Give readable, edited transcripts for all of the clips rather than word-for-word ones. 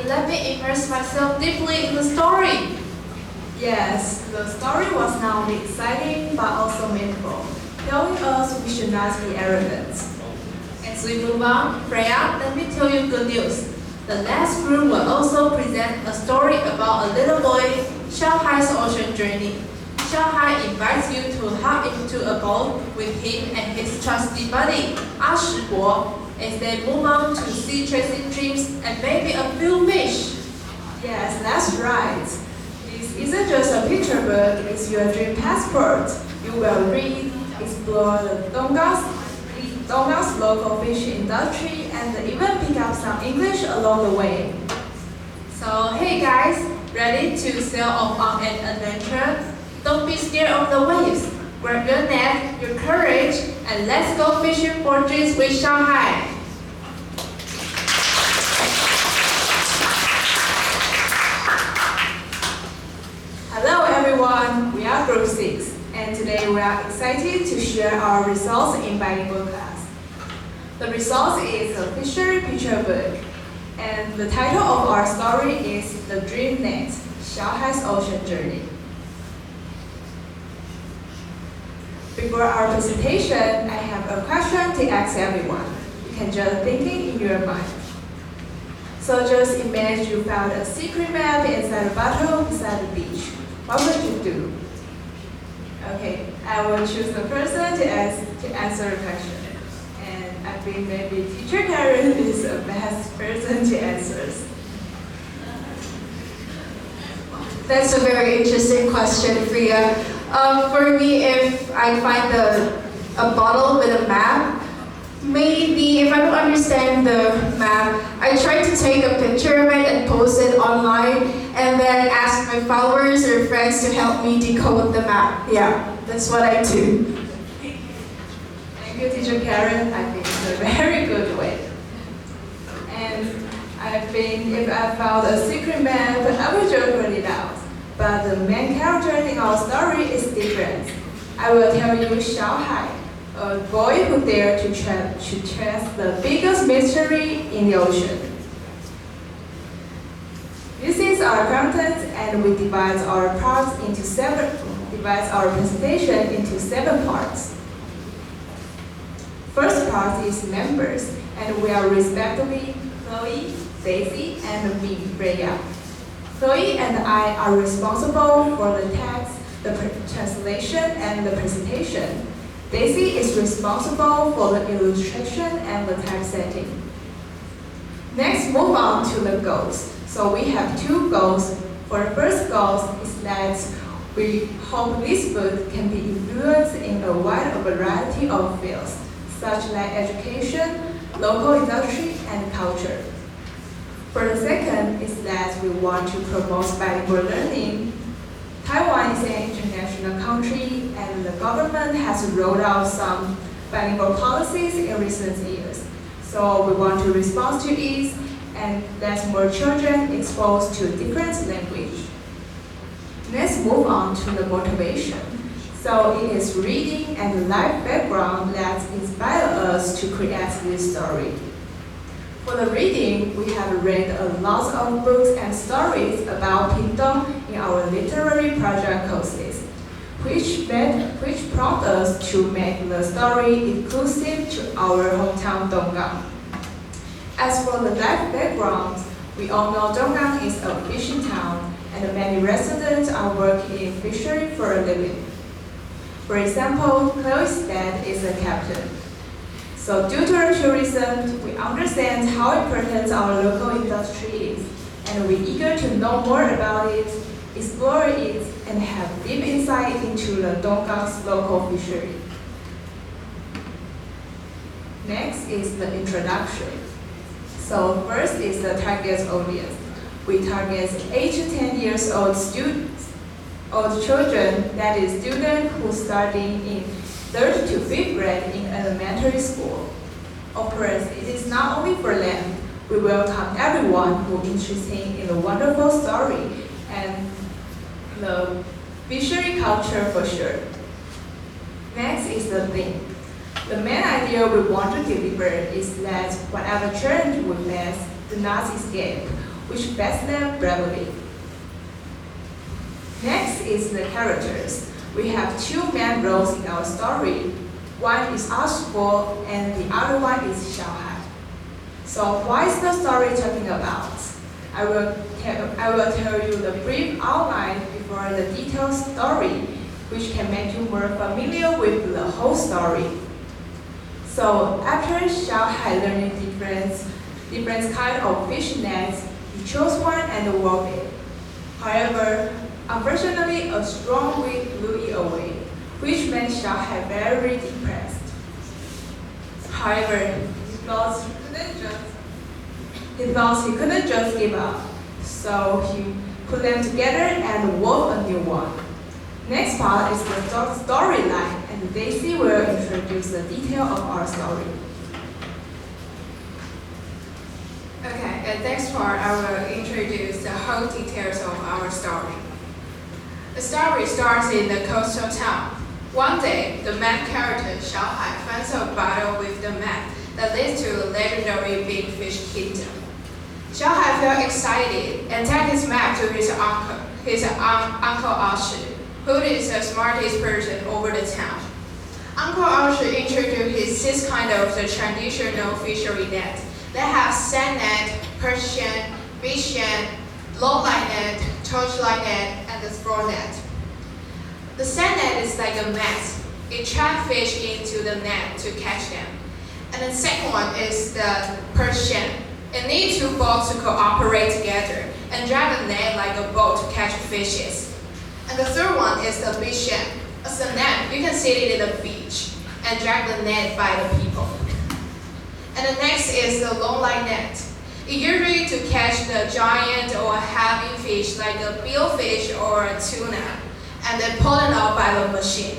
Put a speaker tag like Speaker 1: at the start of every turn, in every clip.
Speaker 1: let me immerse myself deeply in the story.
Speaker 2: Yes, the story was not only exciting but also meaningful, telling us we should not be arrogant.
Speaker 1: As we move on, Freya, let me tell you good news. The next group will also present a story about a little boy, Xiaohai's ocean journey. Xiaohai invites you to hop into a boat with him and his trusty buddy, Shibo, as they move on to sea chasing dreams and maybe a few fish.
Speaker 2: Yes, that's right. This isn't just a picture book, it's your dream passport. You will read, explore the Tonga's local fishing industry, and even pick up some English along the way.
Speaker 1: So, hey guys, ready to sail off on an adventure? Don't be scared of the waves. Grab your net, your courage, and let's go fishing for dreams with Shanghai.
Speaker 2: Hello everyone, we are Group 6, and today we are excited to share our results in bilingual class. The result is a fishery picture book, and the title of our story is The Dream Net, Xiaohai's Ocean Journey. Before our presentation, I have a question to ask everyone. You can just think it in your mind. So just imagine you found a secret map inside a bottle beside the beach. What would you do? Okay, I will choose the person to answer the question. And I think maybe Teacher Karen is the best person to answer.
Speaker 3: That's a very interesting question, Freya. For me, if I find a bottle with a map, maybe if I don't understand the map, I try to take a picture of it and post it online, and then ask my followers or friends to help me decode the map. Yeah, that's what I do.
Speaker 2: Thank you, Teacher Karen. I think it's a very good way. And I think if I found a secret map, I would just put it out. But the main character in our story is different. I will tell you Xiaohai, a boy who dared to chase the biggest mystery in the ocean. This is our content, and we divide our presentation into 7 parts. First part is members, and we are respectively Chloe, Daisy, and me, Freya. Chloe and I are responsible for the text, the translation, and the presentation. Daisy is responsible for the illustration and the typesetting. Next, move on to the goals. So we have 2 goals. For the first goal is that we hope this book can be influenced in a wide variety of fields, such like education, local industry, and culture. For the second is that we want to promote bilingual learning. Taiwan is an international country, and the government has rolled out some bilingual policies in recent years. So we want to respond to it and let more children exposed to different language. Let's move on to the motivation. So it is reading and the life background that inspire us to create this story. For the reading, we have read a lot of books and stories about Pingdong in our literary project courses, which prompt us to make the story inclusive to our hometown Donggang. As for the life background, we all know Donggang is a fishing town, and many residents are working in fishery for a living. For example, Chloe's dad is a captain. So due to our tourism, we understand how important our local industry is, and we're eager to know more about it, explore it, and have deep insight into the Dongang's local fishery. Next is the introduction. So first is the target audience. We target 8 to 10 years old children, that is students who studying in 3rd to 5th grade in elementary school. Of course, it is not only for them. We welcome everyone who is interested in the wonderful story and the fishery culture for sure. Next is the theme. The main idea we want to deliver is that whatever challenge we face, do not escape. which fetch them bravely. Next is the characters. We have two main roles in our story. One is Ashbo and the other one is Xiaohai. So what is the story talking about? I will tell you the brief outline before the detailed story, which can make you more familiar with the whole story. So after Xiaohai learning different kind of fish nets, he chose one and walked it. However, unfortunately, a strong wind blew it away, which made Xiaohai very depressed. However, he thought he couldn't just give up, so he put them together and wove a new one. Next part is the storyline, and Daisy will introduce the detail of our story.
Speaker 4: Okay, and next part I will introduce the whole details of our story. The story starts in the coastal town. One day, the main character Xiaohai finds a battle with the map that leads to the legendary Big Fish Kingdom. Xiaohai felt excited and took his map to his uncle Ashi, who is the smartest person over the town. Uncle Ashi introduced his 6 kinds of the traditional fishery net. They have sand net, Persian, Bichon, long line net, torchlight net, and the straw net. The sand net is like a net. It traps fish into the net to catch them. And the second one is the Persian. It needs 2 boats to cooperate together and drag the net like a boat to catch fishes. And the third one is the Bichon. As a net, you can sit it in the beach and drag the net by the people. And the next is the long line net. It usually to catch the giant or heavy fish like a billfish or a tuna, and then pull it out by the machine.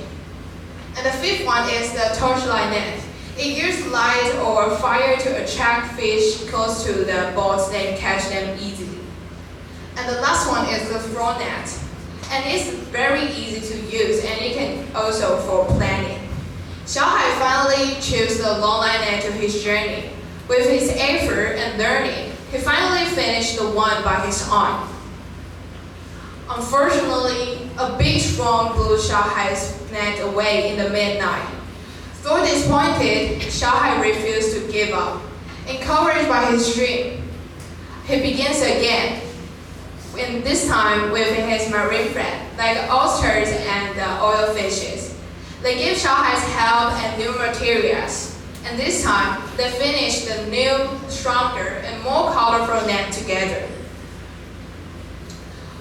Speaker 4: And the fifth one is the torchlight net. It uses light or fire to attract fish close to the boats that catch them easily. And the last one is the straw net. And it's very easy to use, and it can also for planning. Xiaohai finally chose the long line net to his journey. With his effort and learning, he finally finished the one by his own. Unfortunately, a big storm blew Xiaohai's net away in the midnight. Though disappointed, Xiaohai refused to give up. Encouraged by his dream, he begins again, and this time with his marine friend, like oysters and oil fishes. They give Xiaohai's help and new materials, and this time they finish the new, stronger, and more colorful net together.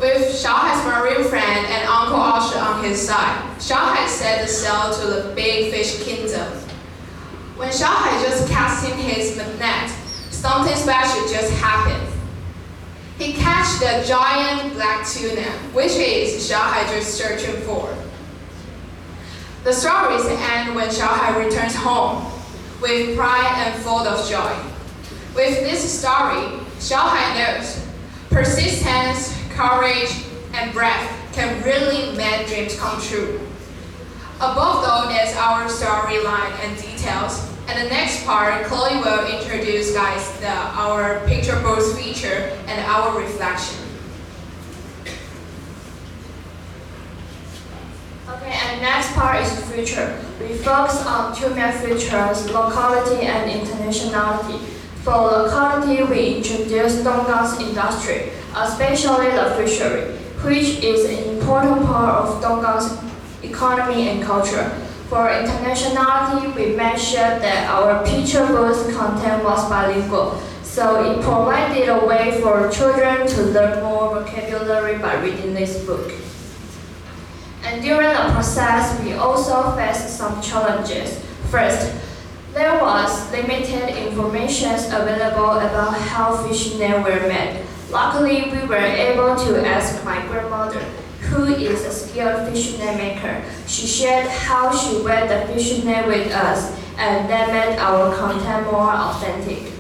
Speaker 4: With Xiaohai's marine friend and Uncle Ashi on his side, Xiaohai set sail to the Big Fish Kingdom. When Xiaohai just casting his net, something special just happened. He catch the giant black tuna, which is Xiaohai just searching for. The stories end when Xiaohai returns home with pride and full of joy. With this story, Xiaohai knows persistence, courage, and breath can really make dreams come true. Above all is our storyline and details. And the next part, Chloe will introduce guys our picture booth feature and our reflection.
Speaker 3: Okay, and next part is future. We focus on 2 main features, locality and internationality. For locality, we introduce Dongang's industry, especially the fishery, which is an important part of Dongang's economy and culture. For internationality, we made sure that our picture booth content was bilingual, so it provided a way for children to learn more vocabulary by reading this book. And during the process, we also faced some challenges. First, there was limited information available about how fish nets were made. Luckily, we were able to ask my grandmother, who is a skilled fish net maker. She shared how she weighed the fish net with us, and that made our content more authentic.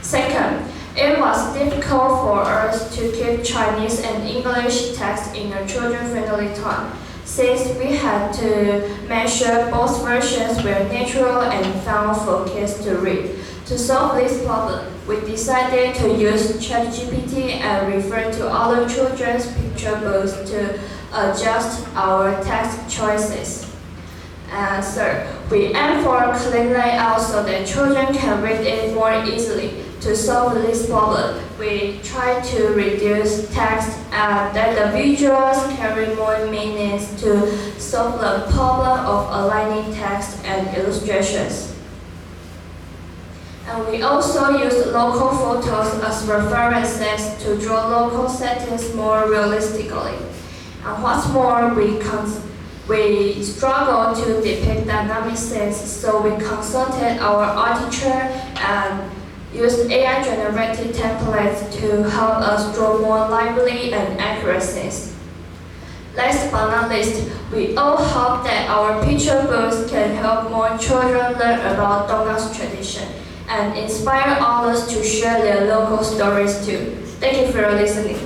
Speaker 3: Second, it was difficult for us to keep Chinese and English text in a children-friendly tone, since we had to make sure both versions were natural and fun for kids to read.
Speaker 5: To solve this problem, we decided to use ChatGPT and refer to other children's picture books to adjust our text choices. And third, we aim for a clean layout so that children can read it more easily. To solve this problem, we try to reduce text and that the visuals carry more meanings to solve the problem of aligning text and illustrations. And we also use local photos as references to draw local settings more realistically. And what's more, we struggle to depict dynamic scenes, so we consulted our art teacher and used AI-generated templates to help us draw more lively and accuracies. Last but not least, we all hope that our picture books can help more children learn about Tonga's tradition and inspire others to share their local stories too. Thank you for listening.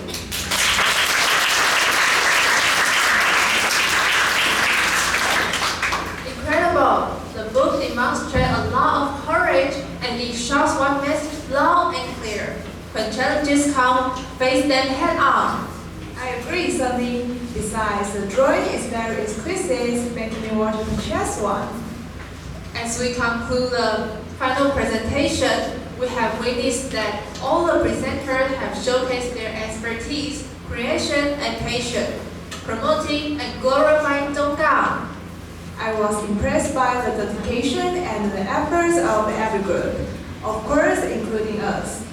Speaker 1: Incredible! The book demonstrates a lot of courage and it shows what message loud and clear. When challenges come, face them head on.
Speaker 2: I agree, Sunny. Besides, the drawing is very exquisite, making me want to purchase one.
Speaker 1: As we conclude the final presentation, we have witnessed that all the presenters have showcased their expertise, creation, and passion, promoting and glorifying Tonga.
Speaker 2: I was impressed by the dedication and the efforts of every group, of course, including us.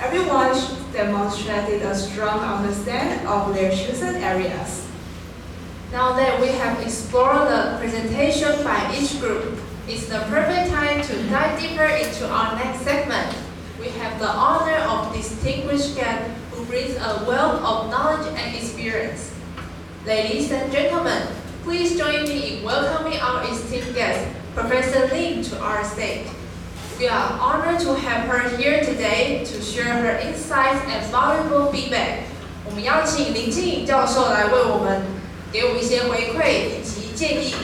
Speaker 2: Everyone demonstrated a strong understanding of their chosen areas.
Speaker 1: Now that we have explored the presentation by each group, it's the perfect time to dive deeper into our next segment. We have the honor of distinguished guest who brings a wealth of knowledge and experience. Ladies and gentlemen, please join me in welcoming our esteemed guest, Professor Lin, to our stage. We are honored to have her here today to share her insights and valuable feedback. 我们邀请林静颖教授来为我们给我们一些回馈以及建议。